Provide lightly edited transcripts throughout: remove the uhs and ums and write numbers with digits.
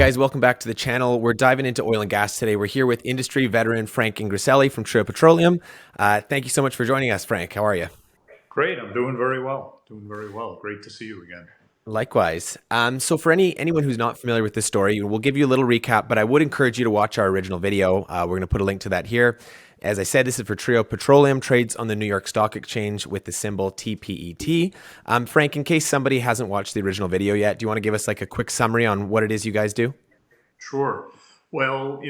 guys, welcome back to the channel. We're diving into oil and gas today. We're here with industry veteran Frank Ingriselli from Trio Petroleum. Thank you so much for joining us, Frank. How are you? Great. I'm doing very well. Doing very well. Great to see you again. Likewise. So for anyone who's not familiar with this story, we'll give you a little recap, but I would encourage you to watch our original video. We're going to put a link to that here. As I said, this is for Trio Petroleum, trades on the New York Stock Exchange with the symbol TPET. Frank, in case somebody hasn't watched the original video yet, do you want to give us like a quick summary on what it is you guys do? Sure. Well,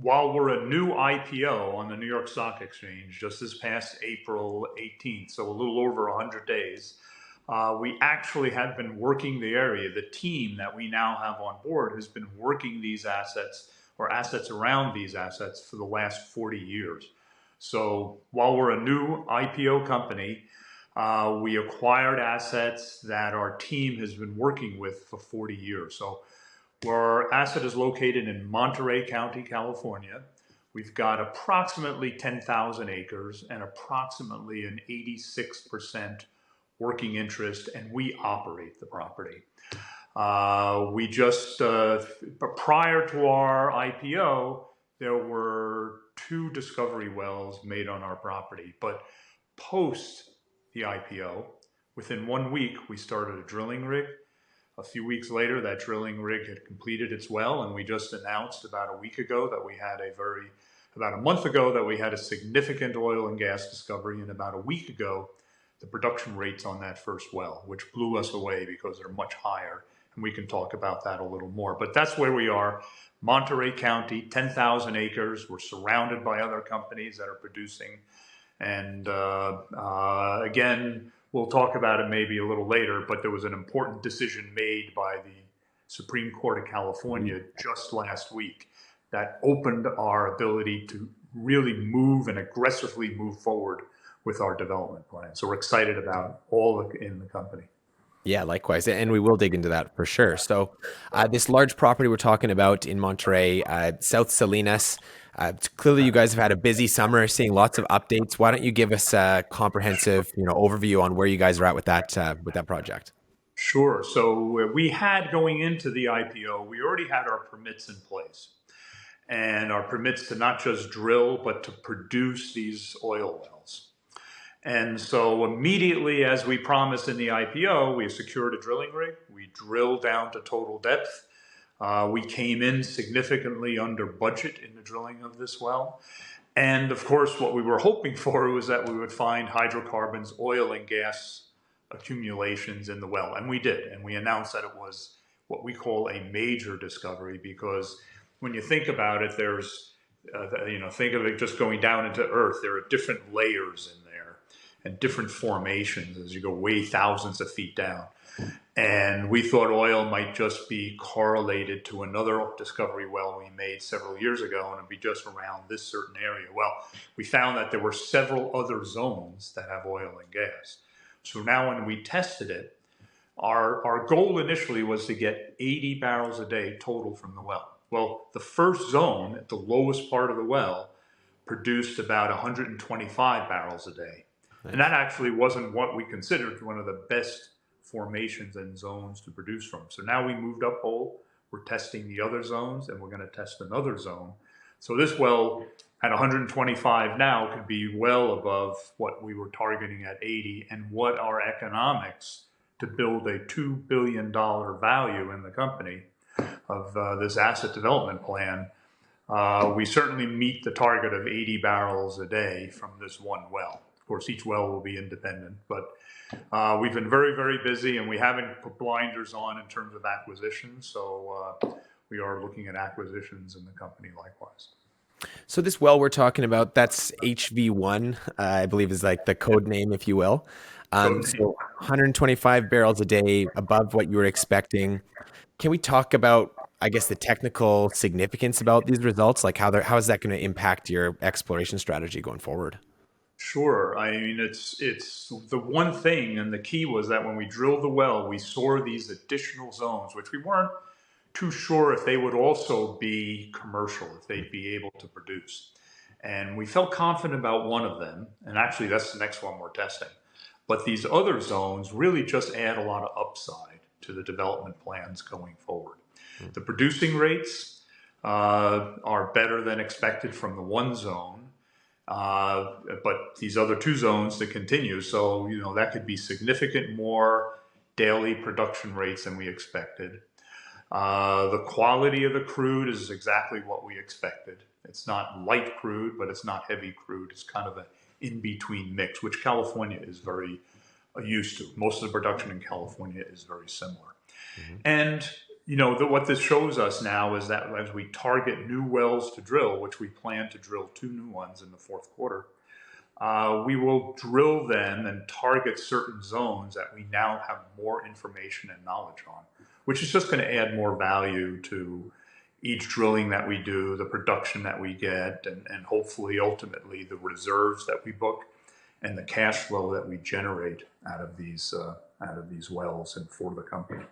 while we're a new IPO on the New York Stock Exchange, just this past April 18th, so a little over 100 days, we actually have been working the area. The team that we now have on board has been working these assets or assets around these assets for the last 40 years. So while we're a new IPO company, we acquired assets that our team has been working with for 40 years. So our asset is located in Monterey County, California. We've got approximately 10,000 acres and approximately an 86% working interest, and we operate the property. We just, prior to our IPO, there were 2 discovery wells made on our property. But post the IPO, within 1 week, we started a drilling rig. A few weeks later, that drilling rig had completed its well, and we just announced about a week ago that we had about a month ago that we had a significant oil and gas discovery, and about a week ago, the production rates on that first well, which blew us away because they're much higher. And we can talk about that a little more. But that's where we are, Monterey County, 10,000 acres. We're surrounded by other companies that are producing. And again, we'll talk about it maybe a little later, but there was an important decision made by the Supreme Court of California just last week that opened our ability to really move and aggressively move forward with our development plan. So we're excited about all in the company. Yeah, likewise. And we will dig into that for sure. So this large property we're talking about in Monterey, South Salinas, clearly you guys have had a busy summer, seeing lots of updates. Why don't you give us a comprehensive, overview on where you guys are at with that project? Sure. So we had, going into the IPO, we already had our permits in place. And our permits to not just drill, but to produce these oil wells. And so immediately, as we promised in the IPO, we secured a drilling rig. We drilled down to total depth. We came in significantly under budget in the drilling of this well. And of course, what we were hoping for was that we would find hydrocarbons, oil and gas accumulations in the well. And we did. And we announced that it was what we call a major discovery, because when you think about it, there's, think of it just going down into earth. There are different layers in there and different formations as you go way thousands of feet down. And we thought oil might just be correlated to another discovery well we made several years ago, and it'd be just around this certain area. Well, we found that there were several other zones that have oil and gas. So now when we tested it, our goal initially was to get 80 barrels a day total from the well. Well, the first zone at the lowest part of the well produced about 125 barrels a day. Nice. And that actually wasn't what we considered one of the best formations and zones to produce from. So now we moved up hole. We're testing the other zones, and we're going to test another zone. So this well at 125 now could be well above what we were targeting at 80, and what our economics to build a $2 billion value in the company of this asset development plan. We certainly meet the target of 80 barrels a day from this one well. Of course, each well will be independent, but we've been very, very busy, and we haven't put blinders on in terms of acquisitions. So we are looking at acquisitions in the company likewise. So this well we're talking about, that's HV1, I believe is like the code name, if you will. So 125 barrels a day above what you were expecting. Can we talk about, I guess, the technical significance about these results? Like how is that going to impact your exploration strategy going forward? Sure. I mean, it's the one thing, and the key was that when we drilled the well, we saw these additional zones, which we weren't too sure if they would also be commercial, if they'd be able to produce. And we felt confident about one of them, and actually that's the next one we're testing. But these other zones really just add a lot of upside to the development plans going forward. The producing rates are better than expected from the one zone, but these other two zones to continue. So, that could be significant more daily production rates than we expected. The quality of the crude is exactly what we expected. It's not light crude, but it's not heavy crude. It's kind of an in-between mix, which California is very used to. Most of the production in California is very similar. Mm-hmm. And, what this shows us now is that as we target new wells to drill, which we plan to drill 2 new ones in the fourth quarter, we will drill them and target certain zones that we now have more information and knowledge on, which is just going to add more value to each drilling that we do, the production that we get, and hopefully ultimately the reserves that we book and the cash flow that we generate out of these wells and for the company.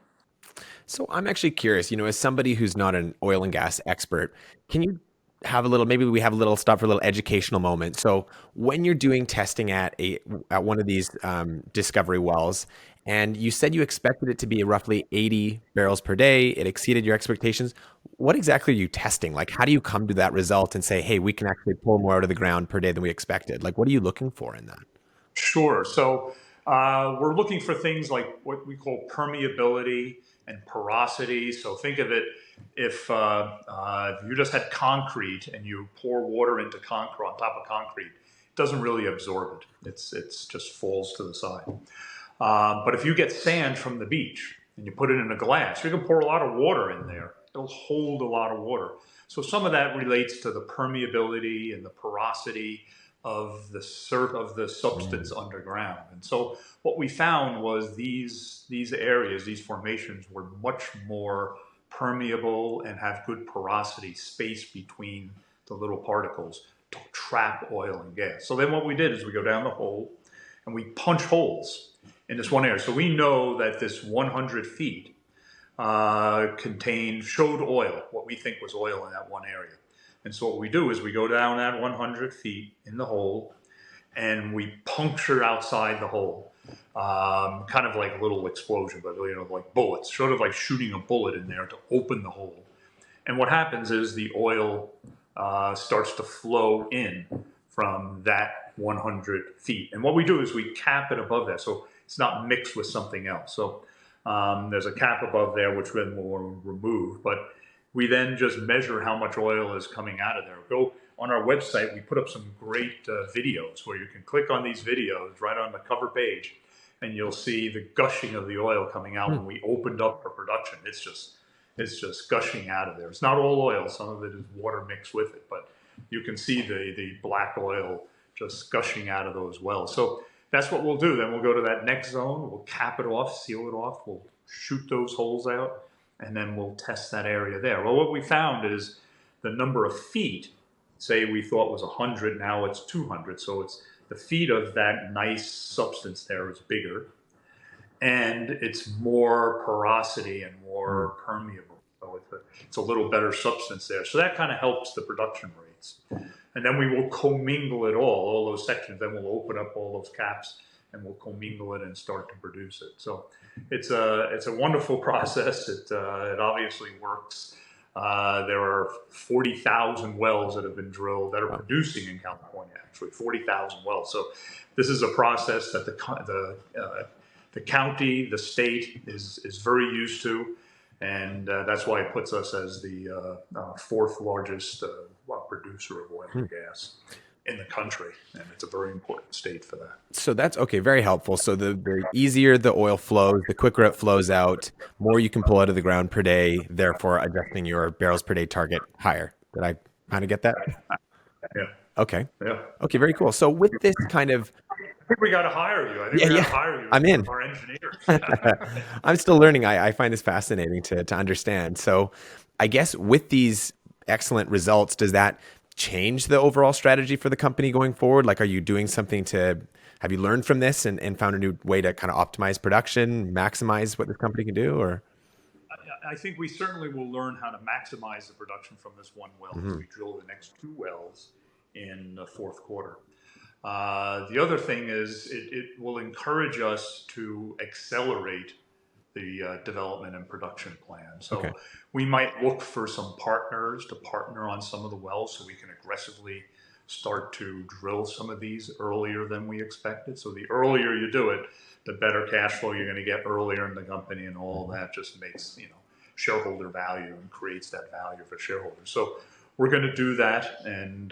So I'm actually curious, as somebody who's not an oil and gas expert, can you have a little, maybe we have a little stop for a little educational moment. So when you're doing testing at one of these discovery wells, and you said you expected it to be roughly 80 barrels per day, it exceeded your expectations. What exactly are you testing? Like, how do you come to that result and say, hey, we can actually pull more out of the ground per day than we expected? Like, what are you looking for in that? Sure. So we're looking for things like what we call permeability and porosity. So think of it, if you just had concrete and you pour water into concrete on top of concrete, it doesn't really absorb it. It's just falls to the side. But if you get sand from the beach and you put it in a glass, you can pour a lot of water in there. It'll hold a lot of water. So some of that relates to the permeability and the porosity of the substance underground. And so what we found was these areas, these formations, were much more permeable and have good porosity, space between the little particles to trap oil and gas. So then what we did is we go down the hole and we punch holes in this one area. So we know that this 100 feet showed oil, what we think was oil in that one area. And so what we do is we go down that 100 feet in the hole and we puncture outside the hole. Kind of like a little explosion, but like bullets, sort of like shooting a bullet in there to open the hole. And what happens is the oil starts to flow in from that 100 feet. And what we do is we cap it above that, so it's not mixed with something else. So there's a cap above there, which then we'll remove. But we then just measure how much oil is coming out of there. Go on our website, we put up some great videos where you can click on these videos right on the cover page, and you'll see the gushing of the oil coming out when we opened up our production. It's just gushing out of there. It's not all oil. Some of it is water mixed with it, but you can see the black oil just gushing out of those wells. So that's what we'll do. Then we'll go to that next zone. We'll cap it off, seal it off. We'll shoot those holes out, and then we'll test that area there. Well, what we found is the number of feet, say we thought was 100, now it's 200. So it's the feet of that nice substance there is bigger, and it's more porosity and more permeable. So it's a little better substance there. So that kind of helps the production rates. And then we will commingle it all those sections. Then we'll open up all those caps and we'll commingle it and start to produce it. So it's a wonderful process. It obviously works. There are 40,000 wells that have been drilled that are producing in California, actually 40,000 wells. So this is a process that the county, the state is very used to. And that's why it puts us as the fourth largest producer of oil and gas in the country. And it's a very important state for that. So that's okay, very helpful. So the easier the oil flows, the quicker it flows out, more you can pull out of the ground per day, therefore adjusting your barrels per day target higher. Did I kind of get that? Yeah. Okay. Yeah. Okay, very cool. So with this kind of I think we got to hire you. I think we got to hire you. I'm in. Our engineers. I'm still learning. I find this fascinating to understand. So I guess with these excellent results, does that change the overall strategy for the company going forward? Like, are you doing something have you learned from this and found a new way to kind of optimize production, maximize what this company can do? Or I think we certainly will learn how to maximize the production from this one well as we drill the next 2 wells in the fourth quarter. The other thing is it will encourage us to accelerate the development and production plan. Okay. So we might look for some partners to partner on some of the wells so we can aggressively start to drill some of these earlier than we expected. So the earlier you do it, the better cash flow you're going to get earlier in the company, and all that just makes, shareholder value and creates that value for shareholders. So we're going to do that, and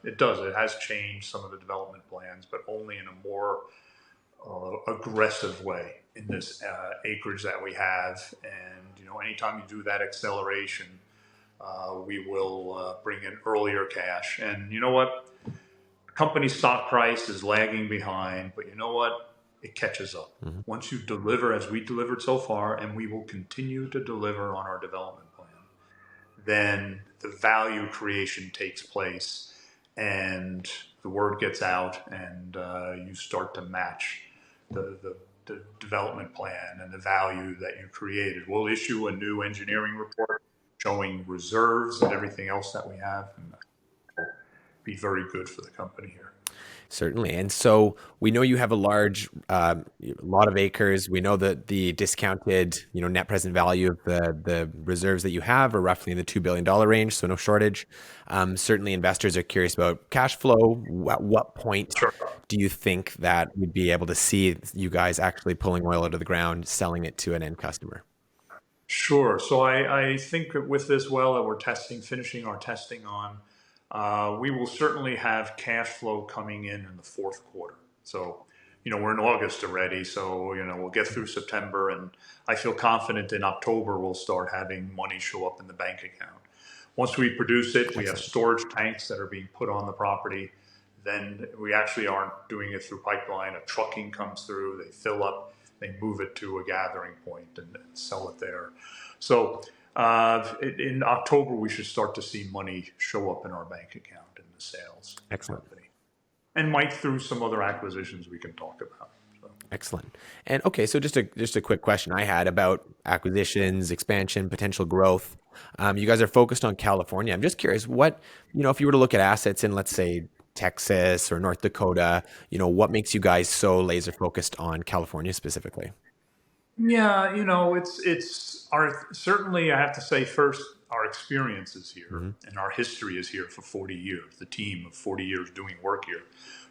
it has changed some of the development plans, but only in a more aggressive way in this acreage that we have. And anytime you do that acceleration, we will bring in earlier cash. And you know what? The company's stock price is lagging behind, but you know what? It catches up. Mm-hmm. Once you deliver, as we delivered so far, and we will continue to deliver on our development plan, then the value creation takes place, and the word gets out, and you start to match the development plan and the value that you created. We'll issue a new engineering report showing reserves and everything else that we have, and that'll be very good for the company here. Certainly. And so we know you have a lot of acres. We know that the discounted, net present value of the reserves that you have are roughly in the $2 billion range, so no shortage. Certainly investors are curious about cash flow. At what point Sure. do you think that we'd be able to see you guys actually pulling oil out of the ground, selling it to an end customer? Sure. So I think that with this well that we're finishing our testing on, we will certainly have cash flow coming in the fourth quarter. So, we're in August already, so, we'll get through September, and I feel confident in October we'll start having money show up in the bank account. Once we produce it, we have storage tanks that are being put on the property. Then we actually aren't doing it through pipeline. A trucking comes through, they fill up, they move it to a gathering point and sell it there. So in October, we should start to see money show up in our bank account in the sales. Excellent. Company. And might through some other acquisitions we can talk about. So. Excellent. And okay, so just a quick question I had about acquisitions, expansion, potential growth. You guys are focused on California. I'm just curious, what, if you were to look at assets in, let's say, Texas or North Dakota, what makes you guys so laser focused on California specifically? Yeah, it's certainly, I have to say first, our experience is here, Mm-hmm. and our history is here for 40 years, the team of 40 years doing work here.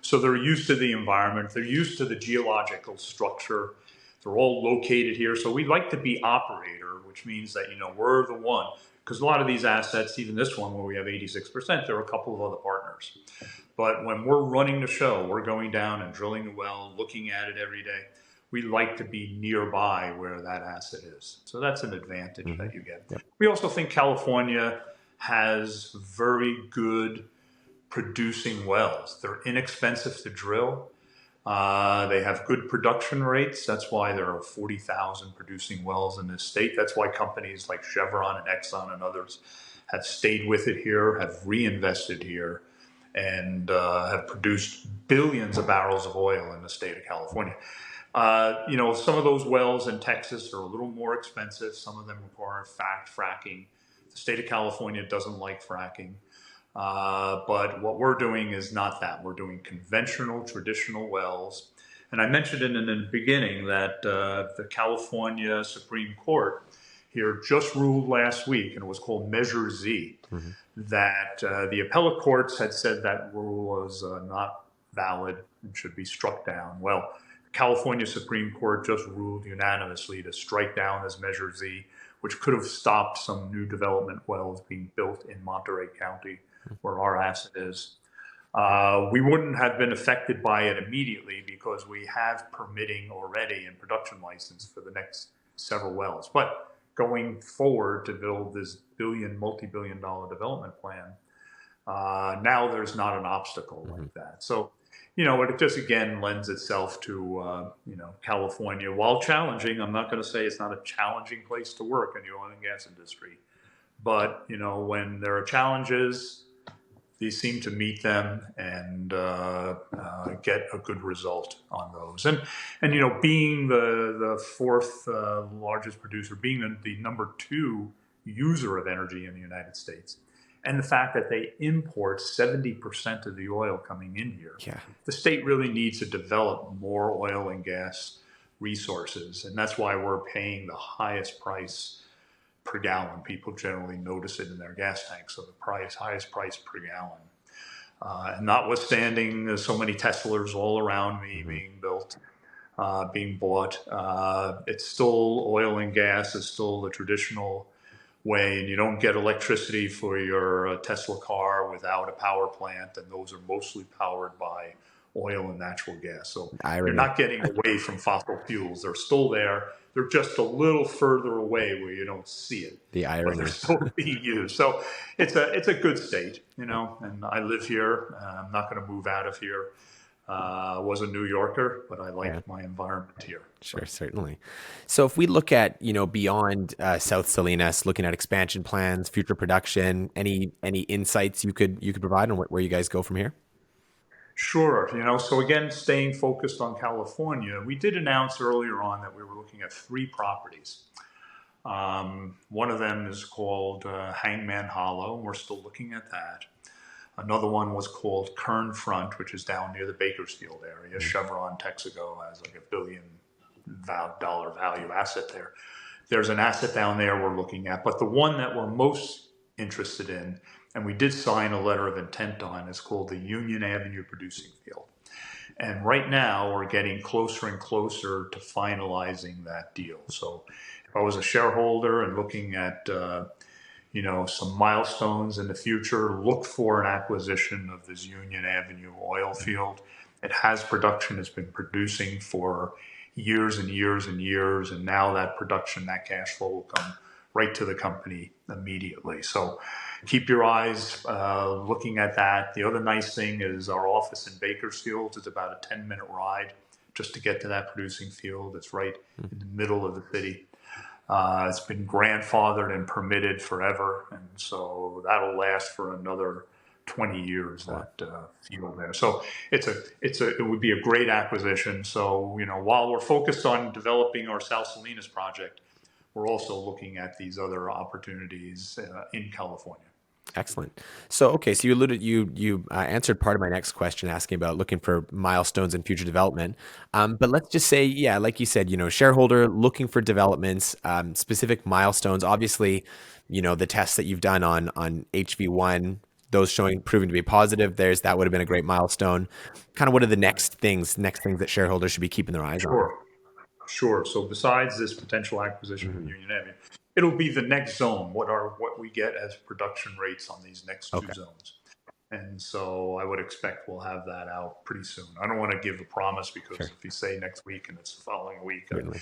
So they're used to the environment, they're used to the geological structure, they're all located here. So we like to be operator, which means that, we're the one, because a lot of these assets, even this one where we have 86%, there are a couple of other partners. But when we're running the show, we're going down and drilling the well, looking at it every day. We like to be nearby where that asset is. So that's an advantage Mm-hmm. that you get. Yep. We also think California has very good producing wells. They're inexpensive to drill. They have good production rates. That's why there are 40,000 producing wells in this state. That's why companies like Chevron and Exxon and others have stayed with it here, have reinvested here, and have produced billions of barrels of oil in the state of California. Some of those wells in Texas are a little more expensive. Some of them require fracking. The state of California doesn't like fracking. But what we're doing is not that. We're doing conventional, traditional wells. And I mentioned in the beginning that the California Supreme Court here just ruled last week, and it was called Measure Z, Mm-hmm. that the appellate courts had said that rule was not valid and should be struck down. Well, California Supreme Court just ruled unanimously to strike down this Measure Z, which could have stopped some new development wells being built in Monterey County, where our asset is. We wouldn't have been affected by it immediately because we have permitting already and production license for the next several wells. But going forward to build this multi-billion dollar development plan, now there's not an obstacle like that. So, it just again lends itself to, California. While challenging, I'm not going to say it's not a challenging place to work in the oil and gas industry. But, when there are challenges, these seem to meet them and get a good result on those. And being the fourth largest producer, being the number 2 user of energy in the United States, and the fact that they import 70% of the oil coming in here, Yeah. the state really needs to develop more oil and gas resources. And that's why we're paying the highest price per gallon. People generally notice it in their gas tanks. So the highest price per gallon. And notwithstanding so many Teslas all around me being built, being bought, it's still oil and gas is still the traditional way, and you don't get electricity for your Tesla car without a power plant, and those are mostly powered by oil and natural gas. So you're Irony. not getting away from fossil fuels. They're still there. They're just a little further away where you don't see it, The but they're irony. still being used. So it's a good state, you know, and I live here. I'm not going to move out of here. I was a New Yorker, but I Yeah. like my environment here. So. Sure, certainly. So if we look at, beyond South Salinas, looking at expansion plans, future production, any insights you could provide on where you guys go from here? Sure. You know, so again, staying focused on California, we did announce earlier on that we were looking at 3 properties. One of them is called Hangman Hollow, and we're still looking at that. Another one was called Kern Front, which is down near the Bakersfield area. Chevron Texaco has like $1 billion value asset there. There's an asset down there we're looking at, but the one that we're most interested in, and we did sign a letter of intent on, is called the Union Avenue Producing Field. And right now we're getting closer and closer to finalizing that deal. So if I was a shareholder and looking at some milestones in the future, look for an acquisition of this Union Avenue oil field. It has production. It's been producing for years and years and years. And now that production, that cash flow will come right to the company immediately. So keep your eyes looking at that. The other nice thing is our office in Bakersfield is about a 10-minute ride just to get to that producing field. It's right in the middle of the city. It's been grandfathered and permitted forever, and so that'll last for another 20 years. That field there, so it would be a great acquisition. So while we're focused on developing our South Salinas project, we're also looking at these other opportunities in California. Excellent. So, okay, so you answered part of my next question, asking about looking for milestones in future development. But let's just say, yeah, like you said, shareholder looking for developments, specific milestones. Obviously, the tests that you've done on HV1, those proving to be positive. That would have been a great milestone. Kind of, what are the next things that shareholders should be keeping their eyes on? Sure. So besides this potential acquisition of Union Avenue, it'll be the next zone. What we get as production rates on these next 2 Okay. zones. And so I would expect we'll have that out pretty soon. I don't want to give a promise because Sure. if you say next week and it's the following week, Certainly.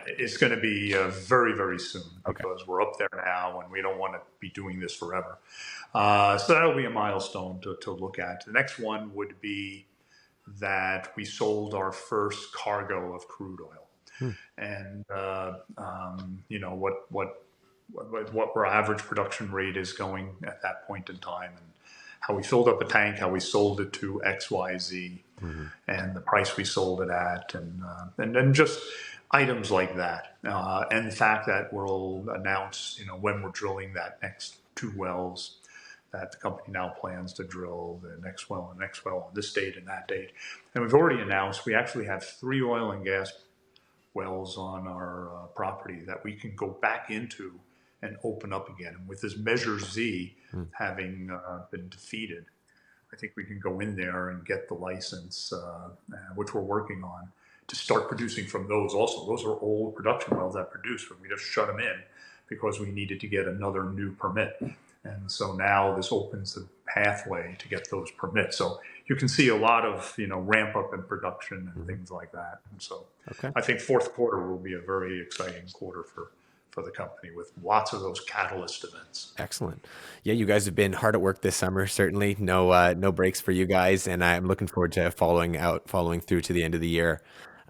it's going to be very, very soon Okay. because we're up there now and we don't want to be doing this forever. So that'll be a milestone to look at. The next one would be that we sold our first cargo of crude oil. And what our average production rate is going at that point in time, and how we filled up a tank, how we sold it to XYZ, and the price we sold it at, and then just items like that, and the fact that we'll announce when we're drilling that next 2 wells that the company now plans to drill, the next well on this date and that date. And we've already announced we actually have 3 oil and gas wells on our property that we can go back into and open up again. And with this Measure Z having been defeated, I think we can go in there and get the license, which we're working on, to start producing from those also. Those are old production wells that produce, but we just shut them in because we needed to get another new permit. And so now this opens the pathway to get those permits. So you can see a lot of ramp up in production and things like that. And so I think fourth quarter will be a very exciting quarter for the company with lots of those catalyst events. Excellent. Yeah, you guys have been hard at work this summer. Certainly, no breaks for you guys, and I'm looking forward to following through to the end of the year.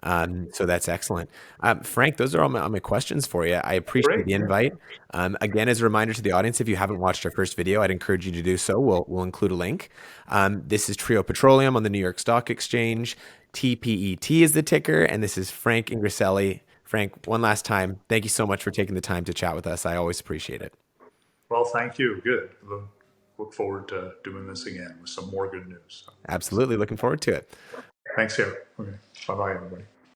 So that's excellent. Frank, those are all my questions for you. I appreciate Great. the invite. Again, as a reminder to the audience, if you haven't watched our first video, I'd encourage you to do so. We'll include a link. This is Trio Petroleum on the New York Stock Exchange. TPET is the ticker, and this is Frank Ingriselli. Frank, one last time, thank you so much for taking the time to chat with us. I always appreciate it. Well, thank you. Good. Look forward to doing this again with some more good news. Absolutely. Looking forward to it. Thanks, Eric. Okay. Bye-bye, everybody.